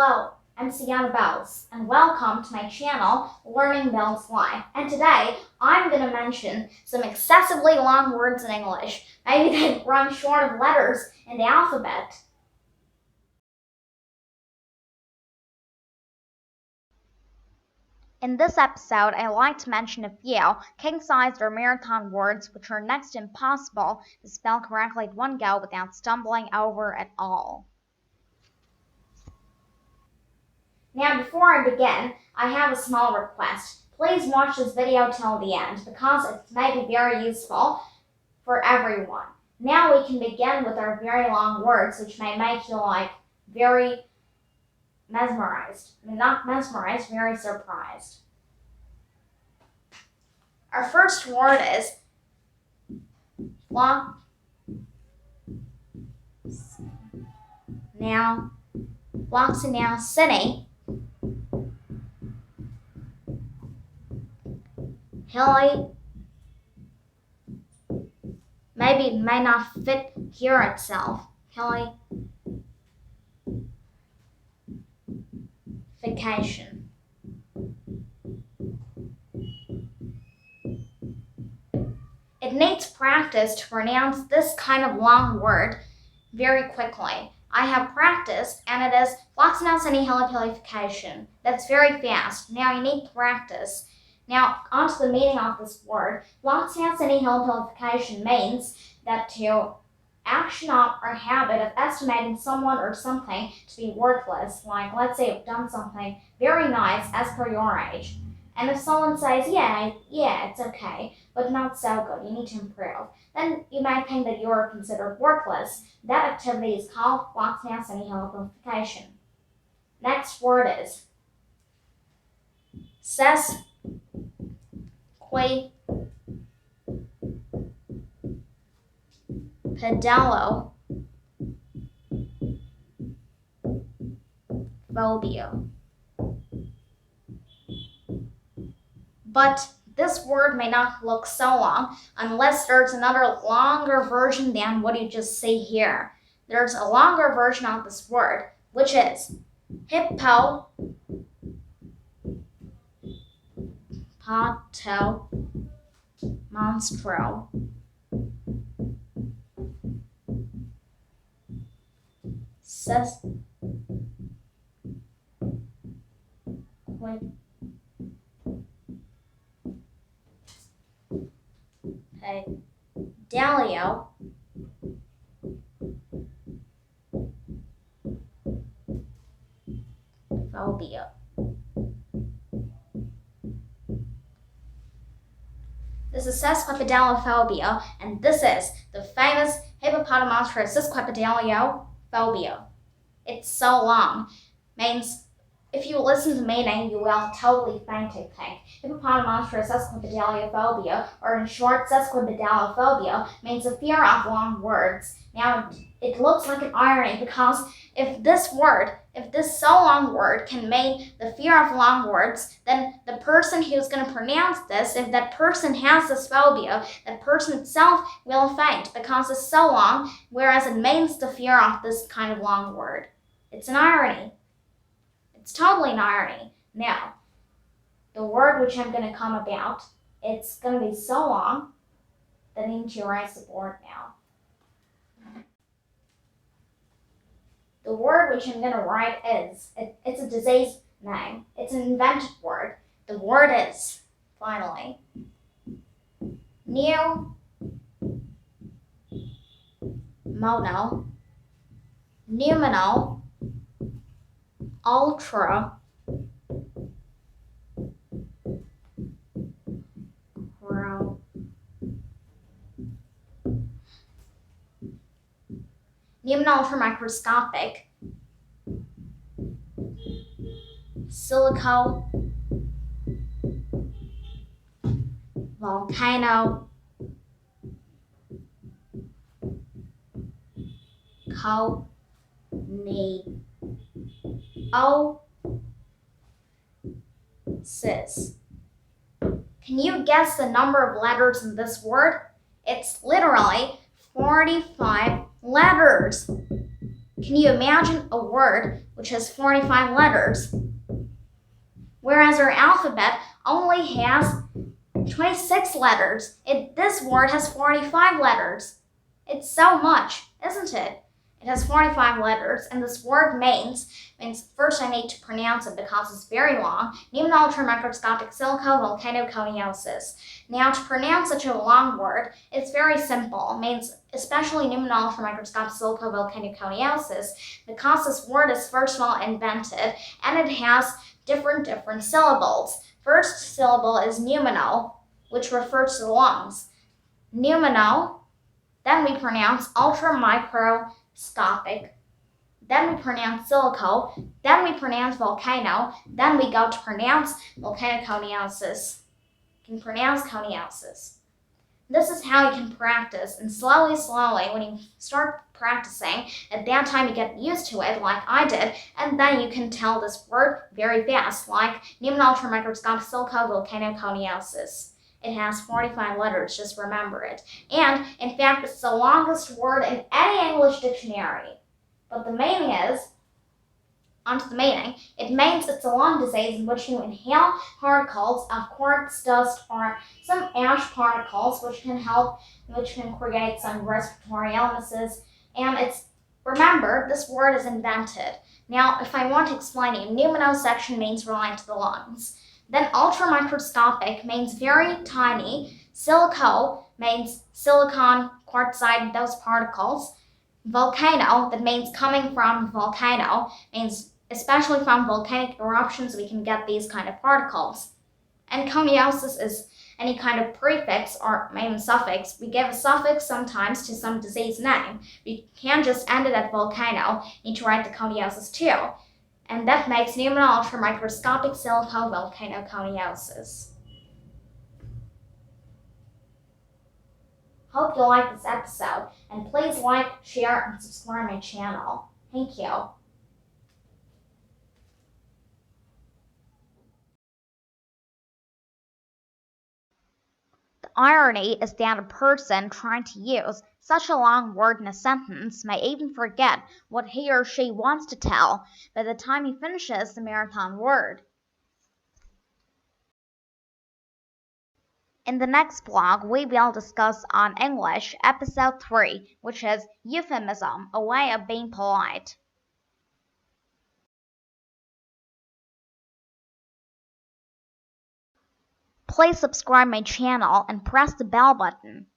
Hello, I'm Siyona Bose, and welcome to my channel, Learning Builds Life. And today, I'm going to mention some excessively long words in English. Maybe they run short of letters in the alphabet. In this episode, I'd like to mention a few king-sized or marathon words which are next to impossible to spell correctly at one go without stumbling over at all. Now, before I begin, I have a small request. Please watch this video till the end because it may be very useful for everyone. Now we can begin with our very long words, which may make you very mesmerized. I mean, not mesmerized, very surprised. Our first word is flock. Now, blocks and now city. Hilly. Maybe it may not fit here itself. Hilly. Vacation. It needs practice to pronounce this kind of long word very quickly. I have practiced, and it is Floxinelcini hilipilification. That's very fast. Now you need practice. Now, on to the meaning of this word. Floxinelcini hilipilification means that to action up or habit of estimating someone or something to be worthless. Like, let's say you've done something very nice as per your age. And if someone says, yeah, it's okay, but not so good, you need to improve, then you might think that you're considered worthless. That activity is called Floxinelcini hilipilification. Next word is sesquipedalophobia. But this word may not look so long unless there's another longer version than what you just see here. There's a longer version of this word, which is hippopotomonstro. Dalio. Phobia. This is sesquipedalophobia, and this is the famous hippopotomonstro sesquipedalophobia. It's so long. Means if you listen to the meaning, you will totally faint, I think. Hippopotomonstro sesquipedalophobia, or in short, sesquipedalophobia, means the fear of long words. Now, it looks like an irony because if this so long word can mean the fear of long words, then the person who's going to pronounce this, if that person has this phobia, that person itself will faint because it's so long, whereas it means the fear of this kind of long word. It's an irony. It's totally an irony. Now, the word which I'm going to come about, it's going to be so long that I need to erase the board now. The word which I'm going to write is, it's a disease name. It's an invented word. The word is, finally, pneumono ultra ultramicroscopic silico volcano coniosis. Can you guess the number of letters in this word? It's literally 45 letters. Can you imagine a word which has 45 letters, whereas our alphabet only has 26 letters. This word has 45 letters. It's so much, isn't it? It has 45 letters, and this word means first I need to pronounce it because it's very long. Pneumoultramicroscopic silicovolcanoconiosis. Now, to pronounce such a long word, it's very simple. It means especially pneumoultramicroscopic silicovolcanoconiosis, because this word is first of all invented, and it has different syllables. First syllable is pneumono, which refers to the lungs. Pneumono, then we pronounce ultramicroscopic, then we pronounce silico, then we pronounce volcano, then we go to pronounce volcanoconiosis. You can pronounce coniosis. This is how you can practice, and slowly, when you start practicing, at that time you get used to it like I did, and then you can tell this word very fast, like pneumoultramicroscopic silicovolcanoconiosis. It has 45 letters, just remember it. And, in fact, it's the longest word in any English dictionary. But the meaning is, onto the meaning, it means it's a lung disease in which you inhale particles of quartz dust or some ash particles, which can create some respiratory illnesses. And remember, this word is invented. Now, if I want to explain it, pneumonosection means related to the lungs. Then ultramicroscopic means very tiny. Silico means silicon, quartzite, those particles. Volcano, that means coming from volcano, means especially from volcanic eruptions we can get these kind of particles. And coniosis is any kind of prefix or maybe suffix. We give a suffix sometimes to some disease name. We can't just end it at volcano. You need to write the coniosis too. And that makes pneumoultramicroscopic silicovolcanoconiosis. Hope you like this episode, and please like, share, and subscribe my channel. Thank you. The irony is that a person trying to use such a long word in a sentence may even forget what he or she wants to tell by the time he finishes the marathon word. In the next blog, we will discuss on English, Episode 3, which is Euphemism, a way of being polite. Please subscribe my channel and press the bell button.